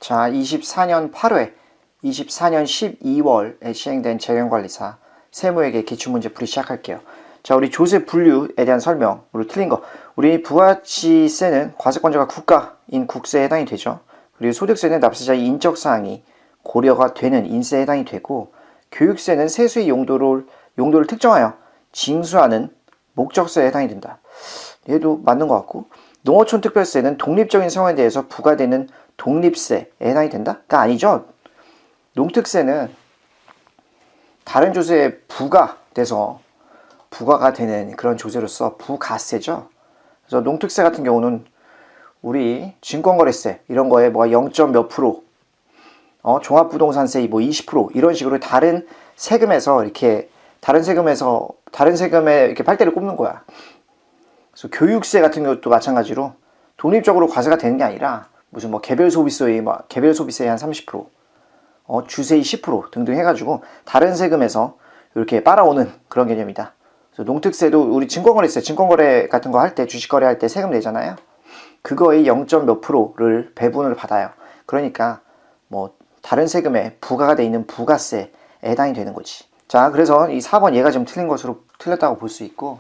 자, 24년 8회, 24년 12월에 시행된 재경관리사 세무회계 기출문제 풀이 시작할게요. 자, 우리 조세 분류에 대한 설명으로 틀린 거. 우리 부가치세는 과세권자가 국가인 국세에 해당이 되죠. 그리고 소득세는 납세자의 인적사항이 고려가 되는 인세에 해당이 되고, 교육세는 세수의 용도를 특정하여 징수하는 목적세에 해당이 된다. 얘도 맞는 것 같고, 농어촌 특별세는 독립적인 상황에 대해서 부과되는 독립세에 해당이 된다? 가 아니죠. 농특세는 다른 조세에 부과돼서 부과가 되는 그런 조세로서 부가세죠. 그래서 농특세 같은 경우는 우리 증권거래세 이런 거에 뭐 0. 몇 프로, 종합부동산세 뭐 20% 이런 식으로 다른 세금에 이렇게 빨대를 꼽는 거야. 그래서 교육세 같은 것도 마찬가지로 독립적으로 과세가 되는 게 아니라 무슨 뭐 개별 소비세의 한 30%, 주세의 10% 등등 해가지고 다른 세금에서 이렇게 빨아오는 그런 개념이다. 그래서 농특세도 우리 증권거래세, 증권거래 같은 거 할 때, 주식거래할 때 세금 내잖아요. 그거의 0. 몇 프로를 배분을 받아요. 그러니까 뭐 다른 세금에 부과가 돼 있는 부가세에 해당이 되는 거지. 자, 그래서 이 4번 얘가 좀 틀린 것으로 틀렸다고 볼 수 있고,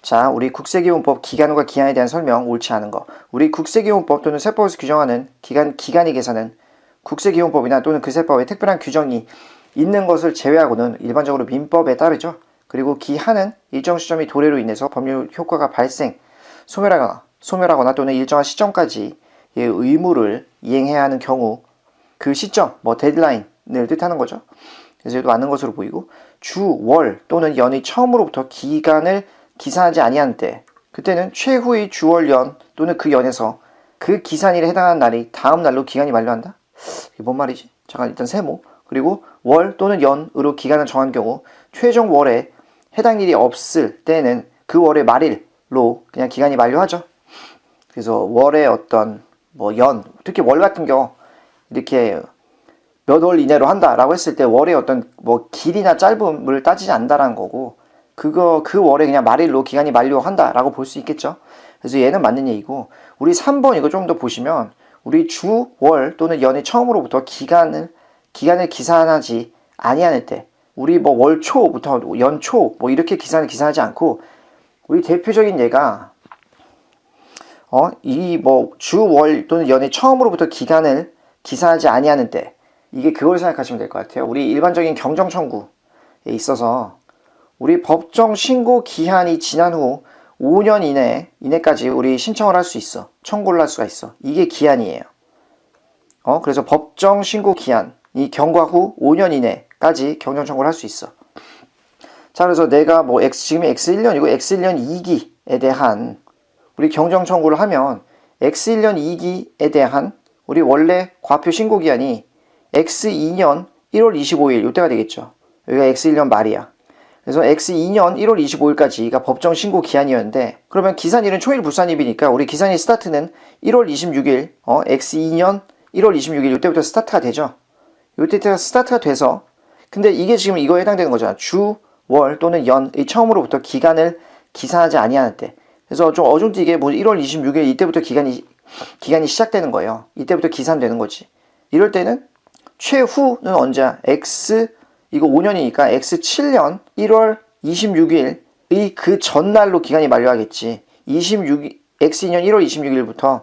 자, 우리 국세기본법 기간과 기한에 대한 설명, 옳지 않은 거. 우리 국세기본법 또는 세법에서 규정하는 기간의 계산은 국세기본법이나 또는 그 세법에 특별한 규정이 있는 것을 제외하고는 일반적으로 민법에 따르죠. 그리고 기한은 일정 시점이 도래로 인해서 법률 효과가 소멸하거나 또는 일정한 시점까지 의무를 이행해야 하는 경우 그 시점, 뭐 데드라인을 뜻하는 거죠. 그래서 얘도 맞는 것으로 보이고, 주, 월 또는 연의 처음으로부터 기간을 기산하지 아니한 때, 그때는 최후의 주, 월, 연 또는 그 연에서 그 기산일에 해당하는 날이 다음 날로 기간이 만료한다? 이게 뭔 말이지? 잠깐 일단 세모. 그리고 월 또는 연으로 기간을 정한 경우 최종 월에 해당 일이 없을 때는 그 월의 말일로 그냥 기간이 만료하죠. 그래서 월의 어떤 뭐 연, 특히 월 같은 경우 이렇게 몇 월 이내로 한다라고 했을 때 월의 어떤 뭐 길이나 짧음을 따지지 않는다라는 거고, 그 월에 그냥 말일로 기간이 만료한다라고 볼 수 있겠죠. 그래서 얘는 맞는 얘기고, 우리 3번 이거 좀 더 보시면 우리 주, 월 또는 연의 처음으로부터 기간을 기산하지 아니하는 때, 우리 뭐 월 초부터 연 초 뭐 이렇게 기산하지 않고, 우리 대표적인 예가 이 뭐 주, 월 또는 연의 처음으로부터 기간을 기산하지 아니하는 때, 이게 그걸 생각하시면 될 것 같아요. 우리 일반적인 경정 청구에 있어서 우리 법정 신고 기한이 지난 후 5년 이내까지 우리 신청을 할 수 있어. 청구를 할 수가 있어. 이게 기한이에요. 그래서 법정 신고 기한이 경과 후 5년 이내까지 경정 청구를 할 수 있어. 자, 그래서 내가 뭐 지금이 X1년이고 X1년 2기에 대한 우리 경정 청구를 하면 X1년 2기에 대한 우리 원래 과표 신고 기한이 X2년 1월 25일 이때가 되겠죠. 여기가 X1년 말이야. 그래서 X2년 1월 25일까지가 법정 신고 기한이었는데, 그러면 기산일은 초일 불산입이니까 우리 기산일 스타트는 1월 26일, X2년 1월 26일 이때부터 스타트가 되죠. 이때부터 스타트가 돼서, 근데 이게 지금 이거에 해당되는 거잖아. 주, 월 또는 연의 처음으로부터 기간을 기산하지 아니하는 때. 그래서 좀 어중뛰게 뭐 1월 26일 이때부터 기간이 시작되는 거예요. 이때부터 기산되는 거지. 이럴 때는 최후는 언제야? 이거 5년이니까 X7년 1월 26일의 그 전날로 기간이 만료하겠지. X2년 1월 26일부터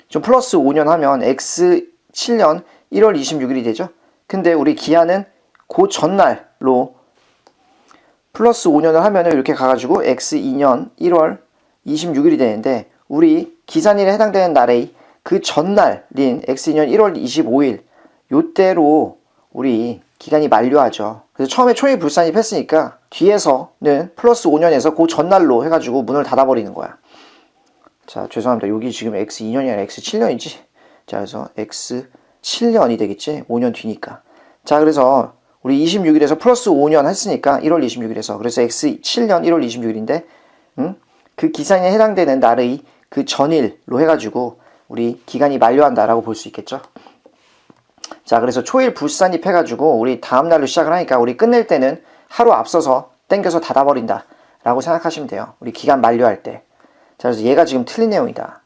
좀 플러스 5년 하면 X7년 1월 26일이 되죠. 근데 우리 기한은 그 전날로 플러스 5년을 하면은 이렇게 가가지고 X2년 1월 26일이 되는데, 우리 기산일에 해당되는 날의 그 전날인 X2년 1월 25일 요때로 우리 기간이 만료하죠. 그래서 처음에 초일 불산입 했으니까 뒤에서는 플러스 5년에서 그 전날로 해가지고 문을 닫아버리는 거야. 자, 죄송합니다. 여기 지금 X2년이 아니라 X7년이지. 자, 그래서 X7년이 되겠지. 5년 뒤니까. 자, 그래서 우리 26일에서 플러스 5년 했으니까 1월 26일에서. 그래서 X7년 1월 26일인데, 그 기산에 해당되는 날의 그 전일로 해가지고 우리 기간이 만료한다라고 볼 수 있겠죠. 자, 그래서 초일 불산입 해가지고 우리 다음 날로 시작을 하니까 우리 끝낼 때는 하루 앞서서 땡겨서 닫아버린다 라고 생각하시면 돼요. 우리 기간 만료할 때. 자, 그래서 얘가 지금 틀린 내용이다.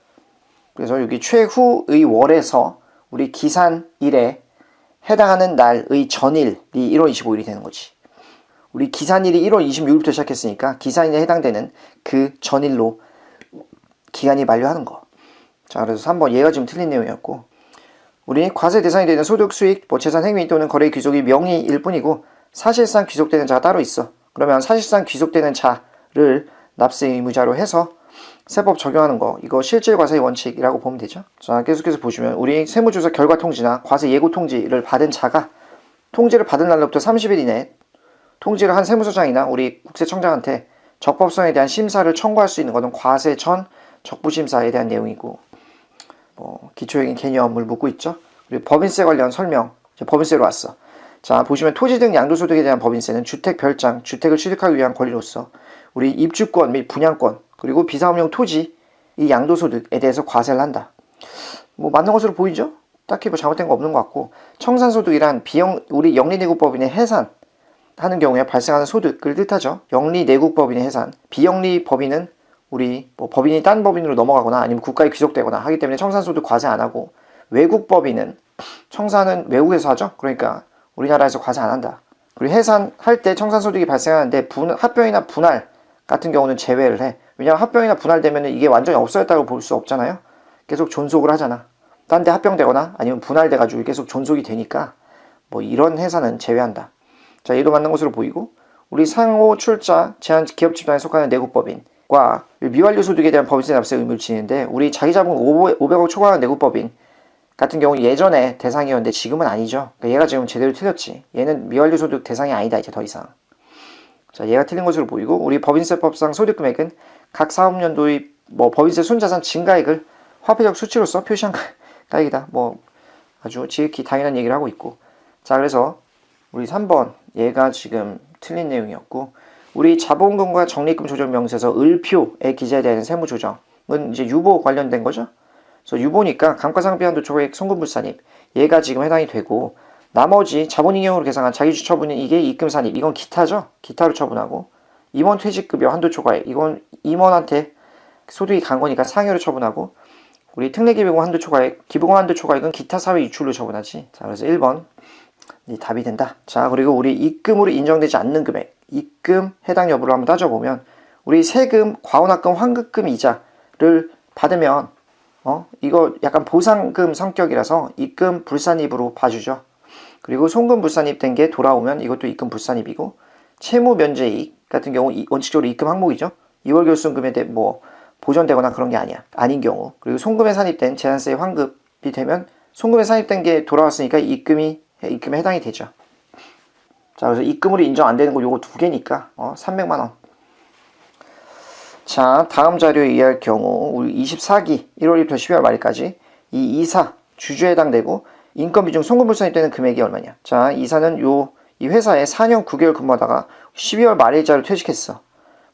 그래서 여기 최후의 월에서 우리 기산일에 해당하는 날의 전일이 1월 25일이 되는 거지. 우리 기산일이 1월 26일부터 시작했으니까 기산일에 해당되는 그 전일로 기간이 만료하는 거. 자, 그래서 3번 얘가 지금 틀린 내용이었고, 우리 과세 대상이 되는 소득, 수익, 재산, 행위 또는 거래의 귀속이 명의일 뿐이고 사실상 귀속되는 자가 따로 있어. 그러면 사실상 귀속되는 자를 납세 의무자로 해서 세법 적용하는 거, 이거 실질과세의 원칙이라고 보면 되죠. 자, 계속해서 보시면 우리 세무조사 결과 통지나 과세 예고 통지를 받은 자가 통지를 받은 날로부터 30일 이내에 통지를 한 세무서장이나 우리 국세청장한테 적법성에 대한 심사를 청구할 수 있는 것은 과세 전 적부심사에 대한 내용이고, 기초적인 개념을 묻고 있죠. 그리고 법인세 관련 설명, 법인세로 왔어. 자, 보시면 토지 등 양도소득에 대한 법인세는 주택 별장, 주택을 취득하기 위한 권리로서 우리 입주권 및 분양권, 그리고 비사업용 토지, 이 양도소득에 대해서 과세를 한다. 맞는 것으로 보이죠? 딱히 잘못된 거 없는 것 같고, 청산소득이란 우리 영리내국법인의 해산하는 경우에 발생하는 소득을 뜻하죠. 영리내국법인의 해산, 비영리법인은 우리 법인이 딴 법인으로 넘어가거나 아니면 국가에 귀속되거나 하기 때문에 청산소득 과세 안 하고, 외국법인은 청산은 외국에서 하죠. 그러니까 우리나라에서 과세 안 한다. 그리고 해산할 때 청산소득이 발생하는데 합병이나 분할 같은 경우는 제외를 해. 왜냐하면 합병이나 분할되면 이게 완전히 없어졌다고 볼 수 없잖아요. 계속 존속을 하잖아. 딴 데 합병되거나 아니면 분할돼가지고 계속 존속이 되니까 이런 해산은 제외한다. 자, 얘도 맞는 것으로 보이고, 우리 상호 출자 제한 기업 집단에 속하는 내국법인과 미완료 소득에 대한 법인세 납세 의무를 지니는데, 우리 자기자본 500억 초과하는 내국법인 같은 경우는 예전에 대상이었는데 지금은 아니죠. 그러니까 얘가 지금 제대로 틀렸지. 얘는 미완료 소득 대상이 아니다, 이제 더 이상. 자, 얘가 틀린 것으로 보이고, 우리 법인세법상 소득금액은 각 사업년도의 법인세 순자산 증가액을 화폐적 수치로서 표시한 가액이다. 아주 지극히 당연한 얘기를 하고 있고. 자, 그래서 우리 3번 얘가 지금 틀린 내용이었고, 우리 자본금과 적립금 조정 명세서 을표에 기재되는 세무조정은 이제 유보 관련된 거죠. 그래서 유보니까 감가상각비한도 초과액 송금불산입, 얘가 지금 해당이 되고, 나머지 자본잉여으로 계상한 자기주식 처분은 이게 입금산입, 이건 기타죠. 기타로 처분하고, 임원 퇴직급여 한도 초과액, 이건 임원한테 소득이 간 거니까 상여로 처분하고, 우리 특례기부금 한도 초과액, 기부금 한도 초과액은 기타 사회 유출로 처분하지. 자, 그래서 1번 답이 된다. 자, 그리고 우리 입금으로 인정되지 않는 금액, 입금 해당 여부를 한번 따져보면, 우리 세금, 과온합금, 환급금 이자를 받으면 이거 약간 보상금 성격이라서 입금 불산입으로 봐주죠. 그리고 송금 불산입된 게 돌아오면 이것도 입금 불산입이고, 채무 면제이익 같은 경우 원칙적으로 입금 항목이죠. 2월 결손금에 대해 보전되거나 그런 게 아닌 경우, 그리고 송금에 산입된 재산세 환급이 되면 송금에 산입된 게 돌아왔으니까 입금에 해당이 되죠. 자, 그래서 입금으로 인정 안 되는 거 요거 두 개니까 300만 원. 자, 다음 자료에 의할 경우 우리 24기 1월부터 12월 말일까지 이 이사 주주에 해당되고 인건비중 송금불산입되는 금액이 얼마냐. 자, 이사는 이 회사에 4년 9개월 근무하다가 12월 말일자로 퇴직했어.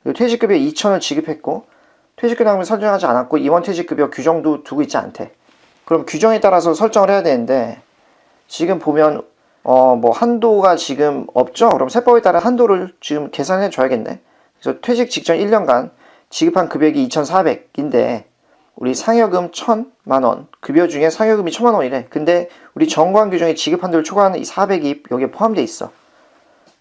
그리고 퇴직급여 2천을 지급했고, 퇴직급여금을 설정하지 않았고 임원 퇴직급여 규정도 두고 있지 않대. 그럼 규정에 따라서 설정을 해야 되는데, 지금 보면 한도가 지금 없죠. 그럼 세법에 따라 한도를 지금 계산해 줘야겠네. 그래서 퇴직 직전 1년간 지급한 금액이 2,400인데 우리 상여금 1,000만 원, 급여 중에 상여금이 1,000만 원이래. 근데 우리 정관 규정에 지급 한도를 초과하는 이 400이 여기에 포함되어 있어.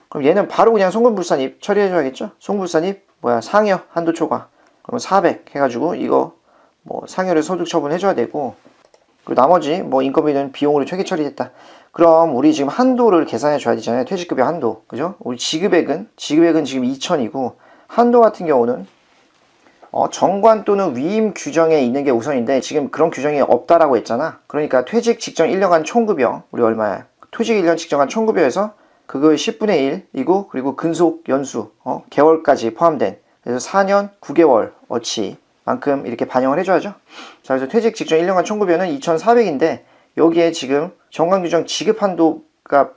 그럼 얘는 바로 그냥 송금불산입 처리해줘야겠죠. 송금불산입 상여 한도 초과. 그럼 400 해가지고 이거 상여를 소득 처분해줘야 되고, 그리고 나머지 인건비는 비용으로 퇴계 처리됐다. 그럼 우리 지금 한도를 계산해 줘야 되잖아요. 퇴직급여 한도, 그죠? 우리 지급액은 지금 2,000이고, 한도 같은 경우는 정관 또는 위임 규정에 있는 게 우선인데 지금 그런 규정이 없다라고 했잖아. 그러니까 퇴직 직전 1년간 총급여, 우리 얼마야? 퇴직 1년 직전간 총급여에서 그거의 10분의 1이고, 그리고 근속 연수 개월까지 포함된, 그래서 4년 9개월 어치만큼 이렇게 반영을 해줘야죠. 자, 그래서 퇴직 직전 1년간 총급여는 2,400인데 여기에 지금 정관 규정 지급 한도가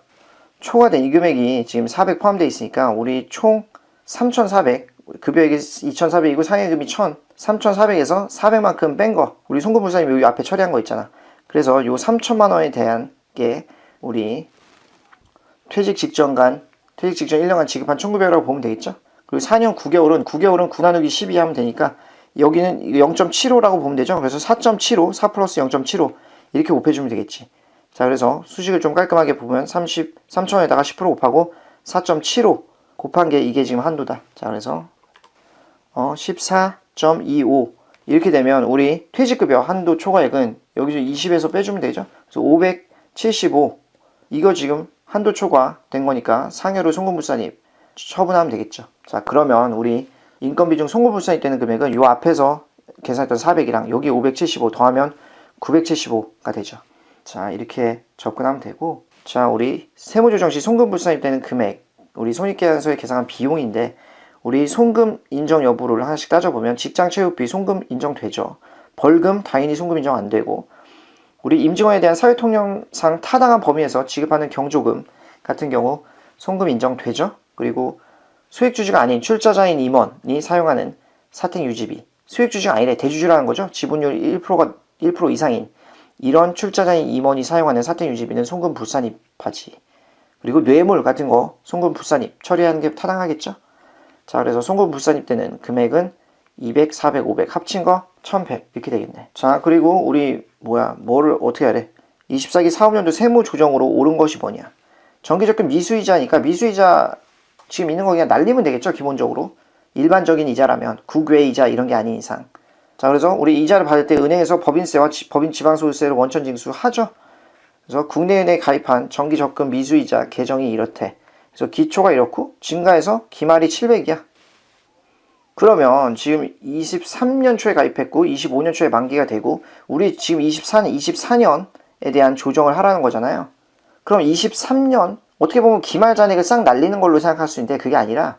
초과된 이 금액이 지금 400 포함되어 있으니까 우리 총 3,400, 급여액이 2,400이고 상여금이 1,000, 3,400에서 400만큼 뺀 거, 우리 송금불산입 여기 앞에 처리한 거 있잖아. 그래서 요 3,000만 원에 대한 게 우리 퇴직 직전 1년간 지급한 총급여라고 보면 되겠죠. 그리고 4년 9개월은 9 나누기 12 하면 되니까 여기는 0.75라고 보면 되죠. 그래서 4.75, 4 플러스 0.75, 이렇게 곱해주면 되겠지. 자, 그래서 수식을 좀 깔끔하게 보면 33,000원에다가 10% 곱하고 4.75 곱한 게 이게 지금 한도다. 자, 그래서 14.25 이렇게 되면 우리 퇴직급여 한도 초과액은 여기서 20에서 빼주면 되죠. 그래서 575 이거 지금 한도 초과 된 거니까 상여로 송금불산입 처분하면 되겠죠. 자, 그러면 우리 인건비 중 송금불산입 되는 금액은 요 앞에서 계산했던 400이랑 여기 575 더하면 975가 되죠. 자, 이렇게 접근하면 되고, 자, 우리 세무조정 시 송금불산입 되는 금액, 우리 손익계산서에 계산한 비용인데 우리 송금 인정 여부를 하나씩 따져보면 직장체육비 송금 인정되죠. 벌금 당연히 송금 인정 안 되고, 우리 임직원에 대한 사회통념상 타당한 범위에서 지급하는 경조금 같은 경우 송금 인정되죠. 그리고 수익주주가 아닌 출자자인 임원이 사용하는 사택유지비, 수익주주가 아니래 대주주라는 거죠. 지분율 1% 이상인 이런 출자자인 임원이 사용하는 사택유지비는 송금 불산입하지. 그리고 뇌물 같은 거 송금 불산입 처리하는 게 타당하겠죠. 자, 그래서 송금 불산입 되는 금액은 200, 400, 500 합친 거 1100 이렇게 되겠네. 자, 그리고 우리 뭐를 어떻게 하래? 24기 사업연도 세무조정으로 옳은 것이 뭐냐? 정기적금 미수이자니까 미수이자 지금 있는 거 그냥 날리면 되겠죠. 기본적으로 일반적인 이자라면 국외 이자 이런 게 아닌 이상. 자, 그래서 우리 이자를 받을 때 은행에서 법인세와 법인 지방소득세를 원천 징수하죠. 그래서 국내은행에 가입한 정기적금 미수이자 계정이 이렇대. 그래서 기초가 이렇고 증가해서 기말이 700이야. 그러면 지금 23년 초에 가입했고 25년 초에 만기가 되고 우리 지금 24년에 대한 조정을 하라는 거잖아요. 그럼 23년 어떻게 보면 기말 잔액을 싹 날리는 걸로 생각할 수 있는데 그게 아니라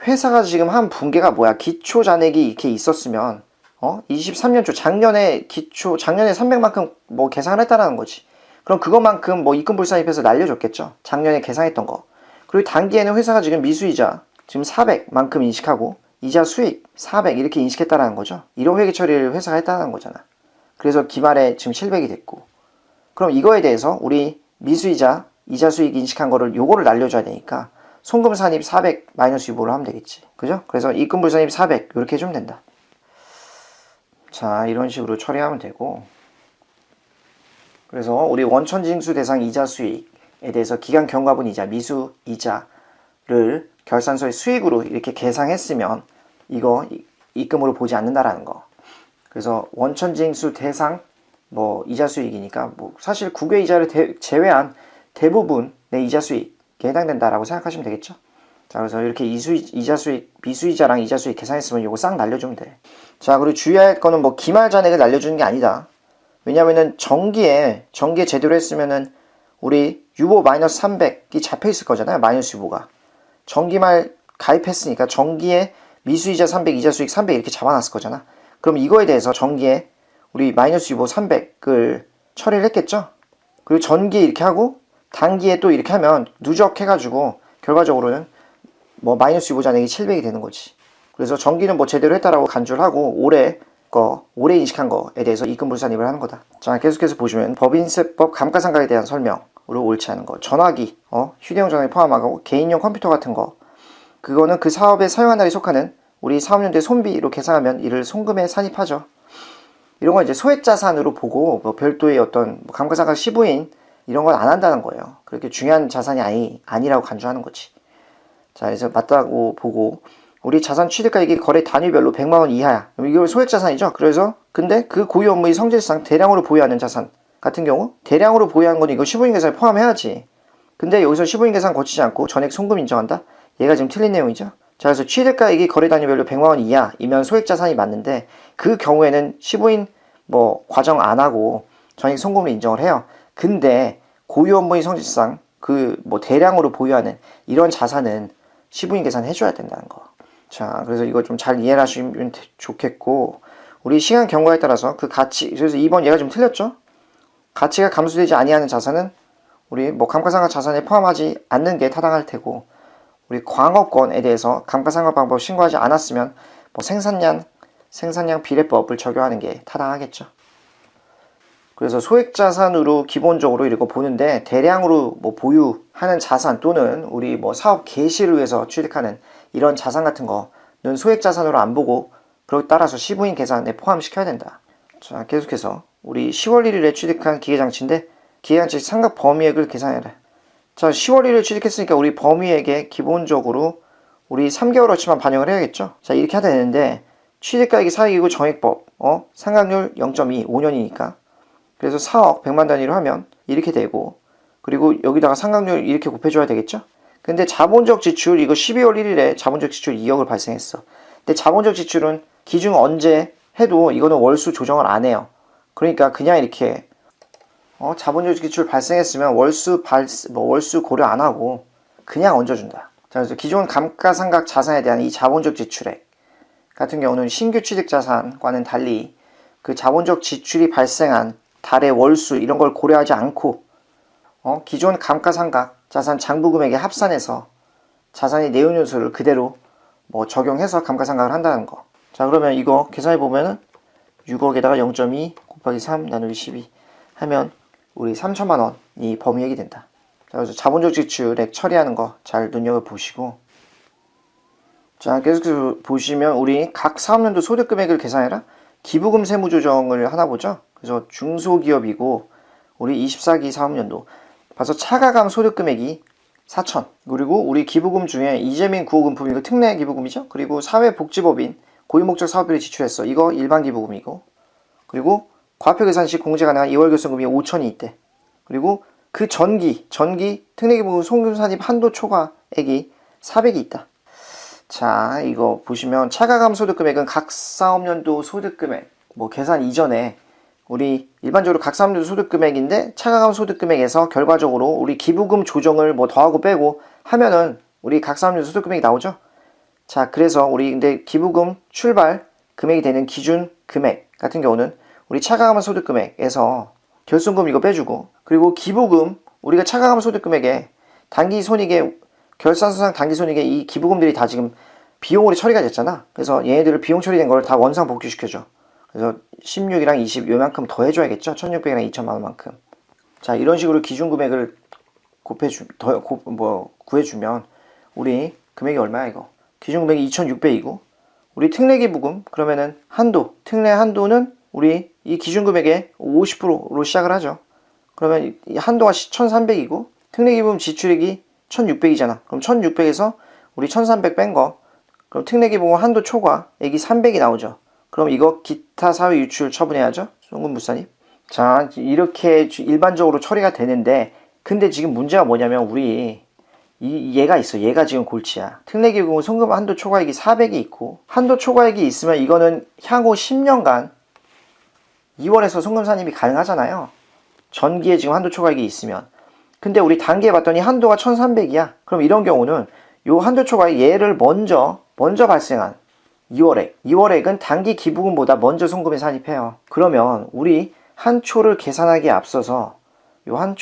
회사가 지금 한 분계가 기초 잔액이 이렇게 있었으면 23년 초 작년에 300만큼 계산을 했다라는 거지. 그럼 그것만큼 입금불산입해서 날려줬겠죠. 작년에 계산했던 거. 그리고 단기에는 회사가 지금 미수이자 지금 400만큼 인식하고 이자 수익 400 이렇게 인식했다라는 거죠. 1호 회계 처리를 회사가 했다는 거잖아. 그래서 기말에 지금 700이 됐고. 그럼 이거에 대해서 우리 미수이자 이자 수익 인식한 거를 요거를 날려줘야 되니까 송금산입 400 마이너스 유보를 하면 되겠지. 그죠? 그래서 입금불산입 400 이렇게 해주면 된다. 자, 이런 식으로 처리하면 되고, 그래서 우리 원천징수 대상 이자 수익에 대해서 기간 경과분 이자, 미수 이자를 결산서의 수익으로 이렇게 계상했으면 이거 입금으로 보지 않는다라는 거. 그래서 원천징수 대상 이자 수익이니까 사실 국외 이자를 제외한 대부분의 이자 수익에 해당된다라고 생각하시면 되겠죠. 자, 그래서 이렇게 이자 수익, 미수이자랑 이자 수익 계산했으면 이거 싹 날려주면 돼. 자, 그리고 주의할 거는 기말 잔액을 날려주는 게 아니다. 왜냐면은 정기에 제대로 했으면은 우리 유보 마이너스 300이 잡혀 있을 거잖아요. 마이너스 유보가. 정기말 가입했으니까 정기에 미수이자 300, 이자 수익 300 이렇게 잡아놨을 거잖아. 그럼 이거에 대해서 정기에 우리 마이너스 유보 300을 처리를 했겠죠. 그리고 전기에 이렇게 하고 단기에 또 이렇게 하면 누적해가지고 결과적으로는 마이너스 유보 잔액이 700이 되는 거지. 그래서 전기는 제대로 했다라고 간주를 하고 올해 인식한 거에 대해서 입금불산입을 하는 거다. 자, 계속해서 보시면 법인세법 감가상각에 대한 설명으로 옳지 않은 거. 전화기, 휴대용 전화기 포함하고 개인용 컴퓨터 같은 거. 그거는 그 사업에 사용한 날에 속하는 우리 사업연도의 손비로 계산하면 이를 송금에 산입하죠. 이런 건 이제 소액자산으로 보고 별도의 어떤 감가상각 시부인 이런 건 안 한다는 거예요. 그렇게 중요한 자산이 아니라고 간주하는 거지. 자, 그래서 맞다고 보고 우리 자산 취득가액이 거래 단위별로 100만 원 이하야. 이거 소액자산이죠. 그래서 근데 그 고유 업무의 성질상 대량으로 보유하는 자산 같은 경우 대량으로 보유하는 건 이거 시부인 계산에 포함해야지. 근데 여기서 시부인 계산 거치지 않고 전액 송금 인정한다? 얘가 지금 틀린 내용이죠. 자, 그래서 취득가액이 거래 단위별로 100만 원 이하이면 소액자산이 맞는데 그 경우에는 시부인 과정 안 하고 전액 송금을 인정을 해요. 근데 고유 업무의 성질상 대량으로 보유하는 이런 자산은 시부인 계산 해줘야 된다는 거. 자, 그래서 이거 좀 잘 이해를 하시면 좋겠고, 우리 시간 경과에 따라서 그 가치, 그래서 2번 얘가 좀 틀렸죠? 가치가 감소되지 아니하는 자산은 우리 감가상각 자산에 포함하지 않는 게 타당할 테고, 우리 광업권에 대해서 감가상각 방법 신고하지 않았으면 생산량 비례법을 적용하는 게 타당하겠죠. 그래서 소액자산으로 기본적으로 이거 보는데 대량으로 보유하는 자산 또는 우리 사업 개시를 위해서 취득하는 이런 자산 같은 거는 소액자산으로 안 보고 그렇게 따라서 시부인 계산에 포함시켜야 된다. 자, 계속해서 우리 10월 1일에 취득한 기계장치인데 기계장치 상각 범위액을 계산해라. 자, 10월 1일 취득했으니까 우리 범위액에 기본적으로 우리 3개월어치만 반영을 해야겠죠. 자, 이렇게 하다 되는데 취득가액이 4억이고 정액법 상각률 0.2 5년이니까 그래서 4억 100만 단위로 하면 이렇게 되고, 그리고 여기다가 상각률 이렇게 곱해줘야 되겠죠. 근데 자본적 지출 이거 12월 1일에 자본적 지출 2억을 발생했어. 근데 자본적 지출은 기준 언제 해도 이거는 월수 조정을 안 해요. 그러니까 그냥 이렇게 자본적 지출 발생했으면 월수 고려 안 하고 그냥 얹어준다. 자, 그래서 기존 감가상각 자산에 대한 이 자본적 지출액 같은 경우는 신규 취득 자산과는 달리 그 자본적 지출이 발생한 달의 월수 이런 걸 고려하지 않고 기존 감가상각 자산 장부금액에 합산해서 자산의 내용 요소를 그대로 적용해서 감가상각을 한다는 거. 자, 그러면 이거 계산해 보면은 6억에다가 0.2 곱하기 3 나누기 12 하면 우리 3천만 원이 범위액이 된다. 자, 그래서 자본적 지출액 처리하는 거 잘 눈여겨보시고, 자, 계속해서 보시면 우리 각 사업연도 소득금액을 계산해라. 기부금 세무조정을 하나 보죠. 그래서 중소기업이고 우리 24기 사업연도 봐서 차가감 소득금액이 4천, 그리고 우리 기부금 중에 이재민 구호금품 이거 특례 기부금이죠. 그리고 사회복지법인 고유목적 사업비를 지출했어. 이거 일반 기부금이고, 그리고 과표 계산 시 공제 가능한 2월 결손금이 5천이 있대. 그리고 그 전기 특례기부금 송금산입 한도 초과액이 400이 있다. 자, 이거 보시면 차가감 소득금액은 각 사업연도 소득금액 계산 이전에 우리 일반적으로 각 사업연도 소득금액인데 차가감 소득금액에서 결과적으로 우리 기부금 조정을 더하고 빼고 하면은 우리 각 사업연도 소득금액이 나오죠. 자, 그래서 우리 근데 기부금 출발 금액이 되는 기준 금액 같은 경우는 우리 차가감 소득금액에서 결손금 이거 빼주고, 그리고 기부금 우리가 차가감 소득금액에 단기손익에 결산서상 단기손익에 이 기부금들이 다 지금 비용으로 처리가 됐잖아. 그래서 얘네들을 비용 처리된 걸 다 원상 복귀시켜줘. 그래서 16이랑 20 요만큼 더 해줘야겠죠. 1600이랑 2천만 원만큼. 자, 이런 식으로 기준금액을 구해주면 우리 금액이 얼마야 이거? 기준금액이 2600이고 우리 특례기부금 그러면은 특례 한도는 우리 이 기준금액의 50%로 시작을 하죠. 그러면 이 한도가 1300이고 특례기부금 지출액이 1600이잖아. 그럼 1600에서 우리 1300 뺀 거, 그럼 특례기부금 한도 초과액이 300이 나오죠. 그럼 이거 기타 사회 유출 처분해야죠. 송금부산입. 자, 이렇게 일반적으로 처리가 되는데, 근데 지금 문제가 뭐냐면 우리 얘가 있어. 얘가 지금 골치야. 특례기부금 송금 한도 초과액이 400이 있고, 한도 초과액이 있으면 이거는 향후 10년간 2월에서 송금 산입이 가능하잖아요. 전기에 지금 한도 초과액이 있으면. 근데 우리 단기에 봤더니 한도가 1300이야. 그럼 이런 경우는 요 한도 초과액 얘를 먼저 발생한 2월액은 단기 기부금보다 먼저 송금에 산입해요. 그러면 우리 한 초를 계산하기에 앞서서 이런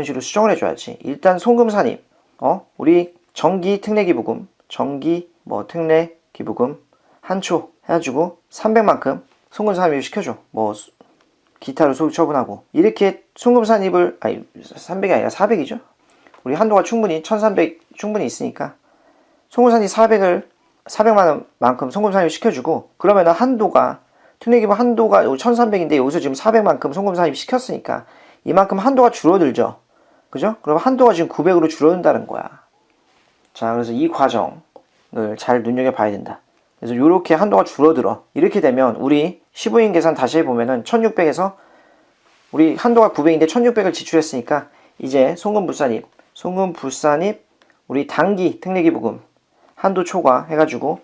식으로 수정을 해줘야지. 일단 송금 산입 우리 정기 특례기부금 특례기부금 한 초 해가지고 300만큼 송금 산입 시켜줘. 기타로 소득 처분하고 이렇게 송금 산입을 300이 아니라 400이죠. 우리 한도가 충분히 1300 충분히 있으니까 송금 산입 400만 원만큼 송금 산입 시켜주고, 그러면 한도가 특례기부금 한도가 1300인데 여기서 지금 400만큼 송금 산입 시켰으니까 이만큼 한도가 줄어들죠. 그죠? 그럼 한도가 지금 900으로 줄어든다는 거야. 자, 그래서 이 과정을 잘 눈여겨봐야 된다. 그래서 이렇게 한도가 줄어들어. 이렇게 되면 우리 시부인 계산 다시 해보면은 1600에서 우리 한도가 900인데 1600을 지출했으니까 이제 송금불산입 우리 단기 특례기부금 한도 초과 해가지고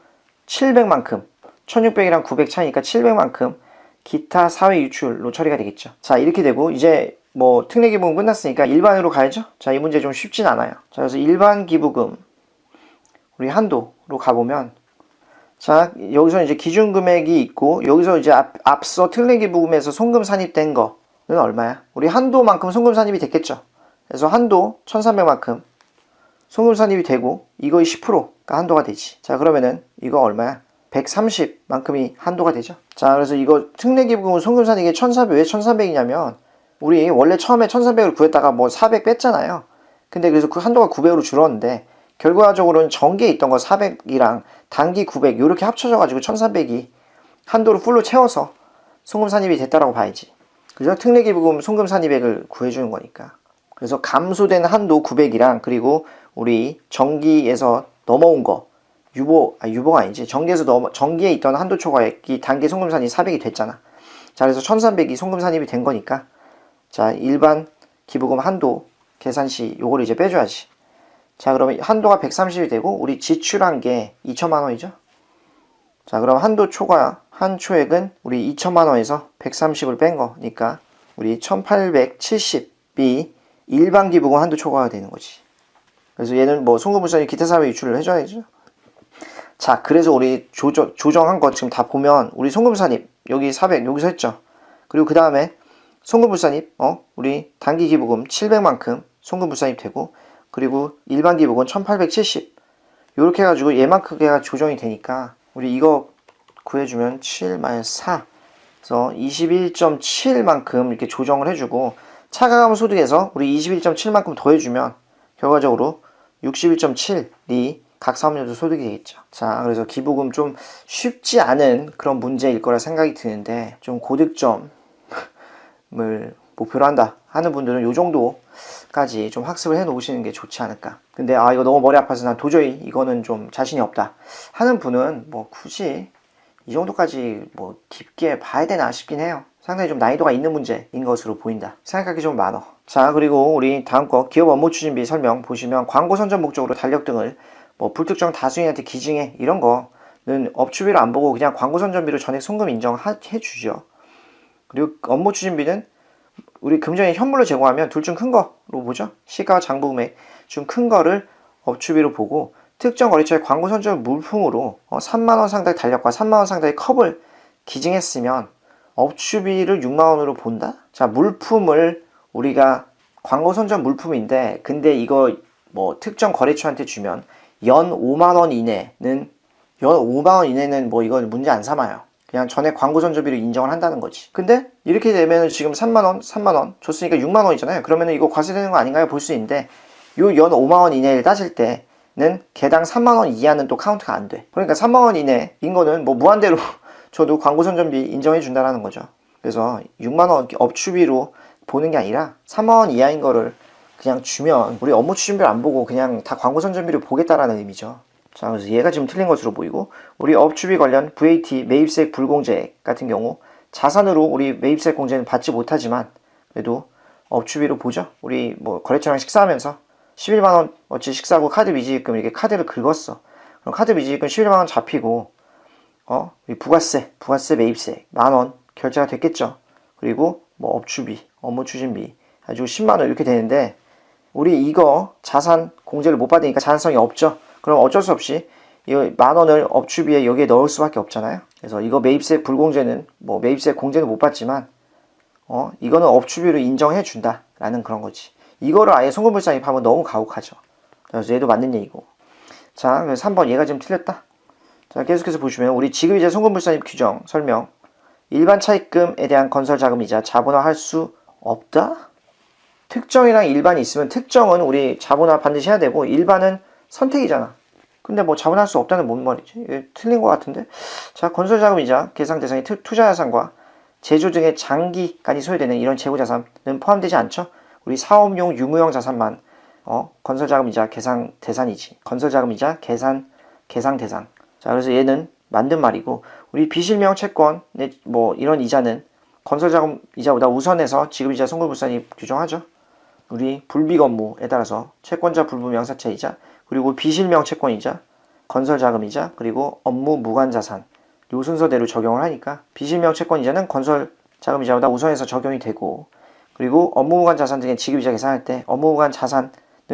700만큼 1600이랑 900 차이니까 700만큼 기타 사회 유출로 처리가 되겠죠. 자, 이렇게 되고 이제 특례기부금 끝났으니까 일반으로 가야죠. 자, 이 문제 좀 쉽진 않아요. 자, 그래서 일반 기부금 우리 한도로 가보면, 자, 여기서 이제 기준금액이 있고 여기서 이제 앞서 특례기부금에서 송금 산입된 거는 얼마야? 우리 한도만큼 송금 산입이 됐겠죠. 그래서 한도 1300만큼 송금 산입이 되고 이거의 10%가 한도가 되지. 자, 그러면은 이거 얼마야? 130만큼이 한도가 되죠. 자, 그래서 이거 특례기부금 송금 산입이 1400, 왜 1300이냐면 우리 원래 처음에 1300을 구했다가 400 뺐잖아요. 근데 그래서 그 한도가 900으로 줄었는데 결과적으로는 전기에 있던 거 400이랑 단기 900 이렇게 합쳐져 가지고 1300이 한도를 풀로 채워서 송금 산입이 됐다라고 봐야지. 그죠? 특례기부금 송금 산입액을 구해주는 거니까. 그래서 감소된 한도 900이랑 그리고 우리 정기에서 넘어온 거 유보가 아니지. 정기에 있던 한도 초과액이 단기 송금 산입 400이 됐잖아. 자, 그래서 1300이 송금 산입이 된 거니까 자, 일반 기부금 한도 계산 시 요거를 이제 빼줘야지. 자, 그러면 한도가 130이 되고 우리 지출한 게 2천만 원이죠. 자, 그럼 한도 초과 한 초액은 우리 2천만 원에서 130을 뺀 거니까 우리 1870이 일반 기부금 한도 초과가 되는 거지. 그래서 얘는 뭐 송금불산이 기타 사회 유출을 해줘야죠. 자, 그래서 우리 조정한 거 지금 다 보면 우리 송금불산입 여기 400 여기서 했죠. 그리고 그 다음에 송금불산입 우리 단기 기부금 700만큼 송금불산입 되고 그리고 일반 기부금 1870 요렇게 해가지고 얘만큼가 조정이 되니까 우리 이거 구해주면 7-4 그래서 21.7만큼 이렇게 조정을 해주고 차가감 소득에서 우리 21.7만큼 더해주면 결과적으로 61.7이 각 사업연도 소득이 되겠죠. 자, 그래서 기부금 좀 쉽지 않은 그런 문제일 거라 생각이 드는데 좀 고득점을 목표로 한다 하는 분들은 요 정도까지 좀 학습을 해 놓으시는 게 좋지 않을까. 근데 이거 너무 머리 아파서 난 도저히 이거는 좀 자신이 없다 하는 분은 뭐 굳이 이 정도까지 뭐 깊게 봐야 되나 싶긴 해요. 상당히 좀 난이도가 있는 문제인 것으로 보인다. 생각하기 좀 많어. 자, 그리고 우리 다음 거 기업 업무 추진비 설명 보시면 광고 선전 목적으로 달력 등을 뭐 불특정 다수인한테 기증해 이런 거는 업추비로 안 보고 그냥 광고 선전비로 전액 송금 인정해 주죠. 그리고 업무 추진비는 우리 금전에 현물로 제공하면 둘 중 큰 거로 보죠. 시가와 장부금액 중 큰 거를 업추비로 보고 특정 거래처의 광고 선전 물품으로 3만원 상당의 달력과 3만원 상당의 컵을 기증했으면 업추비를 6만원으로 본다? 자, 물품을 우리가 광고 선전 물품인데 근데 이거 뭐 특정 거래처한테 주면 연 5만원 이내는 뭐 이건 문제 안 삼아요. 그냥 전에 광고 선전비로 인정을 한다는 거지. 근데 이렇게 되면 지금 3만원 줬으니까 6만원이잖아요. 그러면 이거 과세되는 거 아닌가요? 볼 수 있는데 요 연 5만원 이내를 따질 때는 개당 3만원 이하는 또 카운트가 안 돼. 그러니까 3만원 이내인 거는 뭐 무한대로 저도 광고 선전비 인정해 준다라는 거죠. 그래서 6만원 업추비로 보는 게 아니라 3만원 이하인 거를 그냥 주면 우리 업무 추진비를 안 보고 그냥 다 광고 선전비를 보겠다라는 의미죠. 자, 그래서 얘가 지금 틀린 것으로 보이고 우리 업추비 관련 VAT 매입세액 불공제액 같은 경우 자산으로 우리 매입세액 공제는 받지 못하지만 그래도 업추비로 보죠. 우리 뭐 거래처랑 식사하면서 11만원 어찌 식사하고 카드 미지입금 이렇게 카드를 긁었어. 그럼 카드 미지입금 11만원 잡히고 부가세 매입세 만원 결제가 됐겠죠. 그리고 뭐 업추비 업무 추진비 가지고 10만원 이렇게 되는데 우리 이거 자산 공제를 못 받으니까 자산성이 없죠. 그럼 어쩔 수 없이 이 만원을 업추비에 여기에 넣을 수밖에 없잖아요. 그래서 이거 매입세 불공제는 뭐 매입세 공제는 못 받지만 이거는 업추비로 인정해 준다 라는 그런 거지. 이거를 아예 송금불산입하면 너무 가혹하죠. 그래서 얘도 맞는 얘기고. 자, 그래서 3번 얘가 지금 틀렸다. 자, 계속해서 보시면 우리 지급이자 송금불산입 규정 설명. 일반 차입금에 대한 건설자금이자 자본화할 수 없다? 특정이랑 일반이 있으면 특정은 우리 자본화 반드시 해야 되고 일반은 선택이잖아. 근데 뭐 자본할 수 없다는 뭔 말이지? 틀린 것 같은데? 자, 건설자금이자 계상 대상의 투자자산과 제조 등의 장기간이 소요되는 이런 재고자산은 포함되지 않죠? 우리 사업용 유무형 자산만 건설자금이자 계상 대산이지. 건설자금이자 계상 대상. 자, 그래서 얘는 만든 말이고 우리 비실명 채권 뭐 이런 이자는 건설자금 이자보다 우선해서 지급이자 송금불산이 규정하죠. 우리 불비익 업무에 따라서 채권자 불부명사채이자 그리고 비실명 채권이자 건설자금이자 그리고 업무 무관자산 요 순서대로 적용을 하니까 비실명 채권이자는 건설자금이자보다 우선해서 적용이 되고 그리고 업무무관 자산 등의 지급이자 계산할 때 업무무관 자산은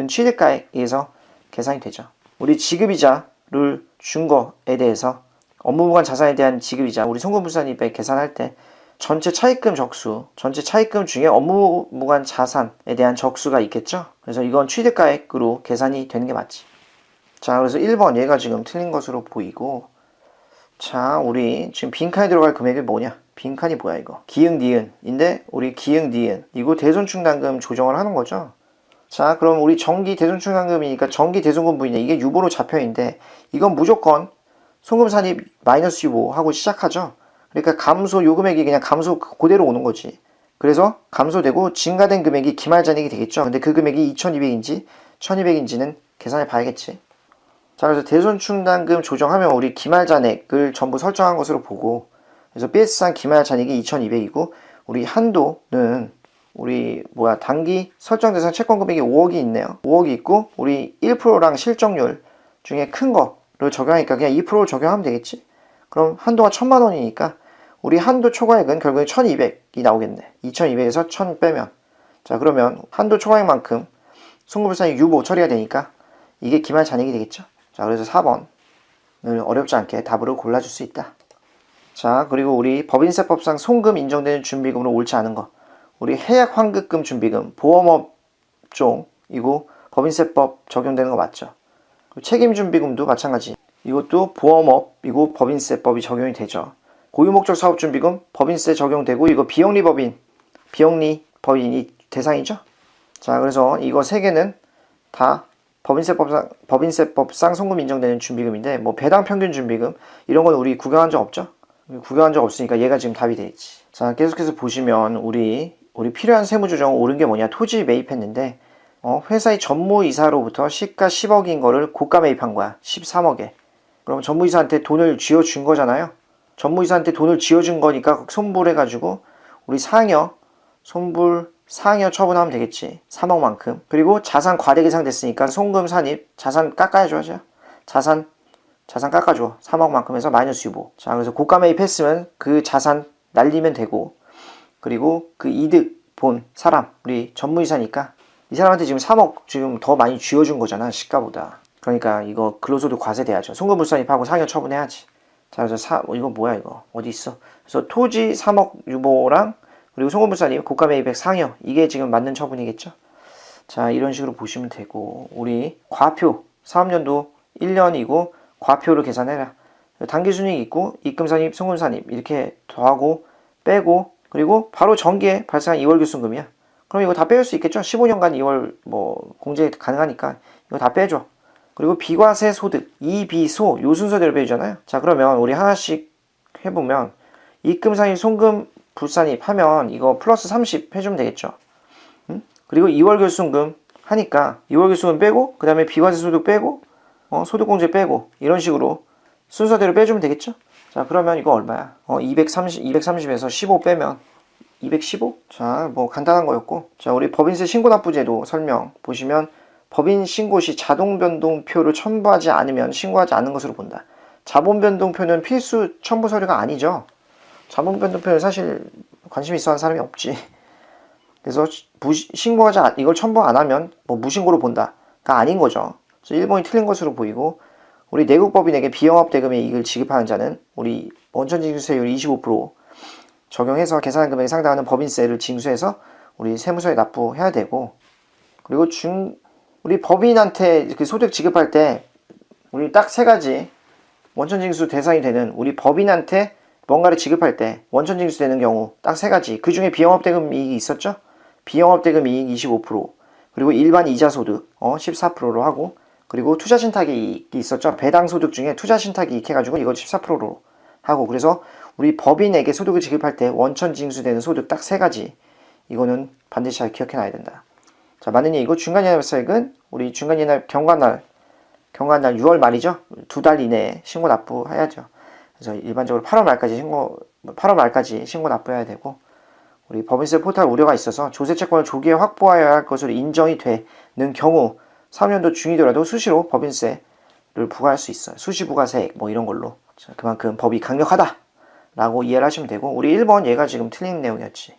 취득가액에 의해서 계산이 되죠. 우리 지급이자를 준 거에 대해서 업무무관 자산에 대한 지급이자 우리 송금불산입에 계산할 때 전체 차입금 중에 업무무관 자산에 대한 적수가 있겠죠. 그래서 이건 취득가액으로 계산이 되는 게 맞지. 자, 그래서 1번 얘가 지금 틀린 것으로 보이고 자, 우리 지금 빈칸에 들어갈 금액이 뭐냐? 빈칸이 뭐야 이거? 기흥 니은인데 우리 기흥 니은 이거 대손충당금 조정을 하는 거죠. 자, 그럼 우리 정기 대손충당금이니까 정기 대손금 부인데 이게 유보로 잡혀있는데 이건 무조건 송금산입 마이너스 유보 하고 시작하죠. 그러니까 감소, 요 금액이 그냥 감소 그대로 오는 거지. 그래서 감소되고 증가된 금액이 기말잔액이 되겠죠. 근데 그 금액이 2200인지 1200인지는 계산해 봐야겠지. 자, 그래서 대손충당금 조정하면 우리 기말잔액을 전부 설정한 것으로 보고, 그래서 BS상 기말잔액이 2200이고 우리 한도는 우리 단기 설정 대상 채권 금액이 5억이 있네요. 5억이 있고 우리 1%랑 실적률 중에 큰 거를 적용하니까 그냥 2%를 적용하면 되겠지. 그럼 한도가 1000만 원이니까 우리 한도 초과액은 결국에 1200이 나오겠네. 2200에서 1000 빼면. 자, 그러면 한도 초과액만큼 송금불상이 유보 처리가 되니까 이게 기말잔액이 되겠죠. 자, 그래서 4번을 어렵지 않게 답으로 골라줄 수 있다. 자, 그리고 우리 법인세법상 송금 인정되는 준비금으로 옳지 않은 거. 우리 해약 환급금 준비금, 보험업종이고 법인세법 적용되는 거 맞죠? 책임준비금도 마찬가지. 이것도 보험업이고 법인세법이 적용이 되죠. 고유목적 사업준비금 법인세 적용되고 이거 비영리 법인이 대상이죠. 자, 그래서 이거 세 개는 다 법인세법상 송금 인정되는 준비금인데 뭐 배당 평균 준비금 이런 건 우리 구경한 적 없죠? 구경한 적 없으니까 얘가 지금 답이 되겠지. 자, 계속해서 보시면 우리 필요한 세무조정 옳은 게 뭐냐? 토지 매입했는데 회사의 전무이사로부터 시가 10억인 거를 고가 매입한 거야. 13억에. 그럼 전무이사한테 돈을 쥐어준 거잖아요. 전무이사한테 돈을 쥐어준 거니까 손불해가지고 우리 손불 상여 처분하면 되겠지. 3억만큼. 그리고 자산 과대계상 됐으니까 송금 산입 자산 깎아줘야죠. 자산 깎아줘. 3억만큼 해서 마이너스 유보. 자, 그래서 고가 매입했으면 그 자산 날리면 되고, 그리고 그 이득 본 사람, 우리 전무이사니까 이 사람한테 지금 3억 지금 더 많이 쥐어준 거잖아, 시가보다. 그러니까 이거 근로소득 과세돼야죠. 송금불산입하고 상여 처분해야지. 자, 그래서 이거 뭐야 이거 어디 있어? 그래서 토지 3억 유보랑 그리고 송금불산입 고가 매입액 상여 이게 지금 맞는 처분이겠죠. 자, 이런 식으로 보시면 되고 우리 과표 사업연도 1년이고 과표를 계산해라. 단기순이익 있고 입금산입, 송금산입 이렇게 더하고 빼고 그리고 바로 전기에 발생한 2월 교수금이야. 그럼 이거 다 빼줄 수 있겠죠? 15년간 2월 공제 가능하니까 이거 다 빼줘. 그리고 비과세 소득, 이비소 요 순서대로 빼주잖아요. 자, 그러면 우리 하나씩 해보면 입금산입, 송금불산입 하면 이거 플러스 30 해주면 되겠죠. 그리고 2월 결손금 하니까 2월 결손금 빼고 그 다음에 비과세 소득 빼고 소득공제 빼고 이런 식으로 순서대로 빼주면 되겠죠. 자, 그러면 이거 얼마야? 230에서 15 빼면 215? 자, 뭐 간단한 거였고. 자, 우리 법인세 신고납부제도 설명 보시면 법인 신고 시 자동변동표를 첨부하지 않으면 신고하지 않는 것으로 본다. 자본변동표는 필수 첨부 서류가 아니죠. 자본변동표는 사실 관심 있어 하는 사람이 없지. 그래서 이걸 첨부 안 하면 무신고로 본다가 아닌 거죠. 그래서 1번이 틀린 것으로 보이고 우리 내국법인에게 비영업 대금의 이익을 지급하는 자는 우리 원천징수세율 25% 적용해서 계산한 금액에 상당하는 법인세를 징수해서 우리 세무서에 납부해야 되고 그리고 우리 법인한테 그 소득 지급할 때 우리 딱 세 가지 원천징수 대상이 되는 우리 법인한테 뭔가를 지급할 때 원천징수 되는 경우 딱 세 가지 그 중에 비영업 대금 이익이 있었죠? 비영업 대금 이익 25% 그리고 일반 이자 소득 14%로 하고 그리고 투자신탁 이익이 있었죠. 배당 소득 중에 투자신탁 이익 해가지고 이거 14%로 하고 그래서 우리 법인에게 소득을 지급할 때 원천 징수되는 소득 딱 세 가지 이거는 반드시 잘 기억해 놔야 된다. 자, 맞는 얘기고 중간연합세액은 우리 중간연합 경과날 6월 말이죠. 2달 이내에 신고 납부해야죠. 그래서 일반적으로 8월 말까지 신고 납부해야 되고 우리 법인세 포탈 우려가 있어서 조세채권을 조기에 확보해야 할 것으로 인정이 되는 경우 3년도 중이더라도 수시로 법인세를 부과할 수 있어요. 수시부가세액 이런 걸로. 자, 그만큼 법이 강력하다 라고 이해를 하시면 되고 우리 1번 얘가 지금 틀린 내용이었지.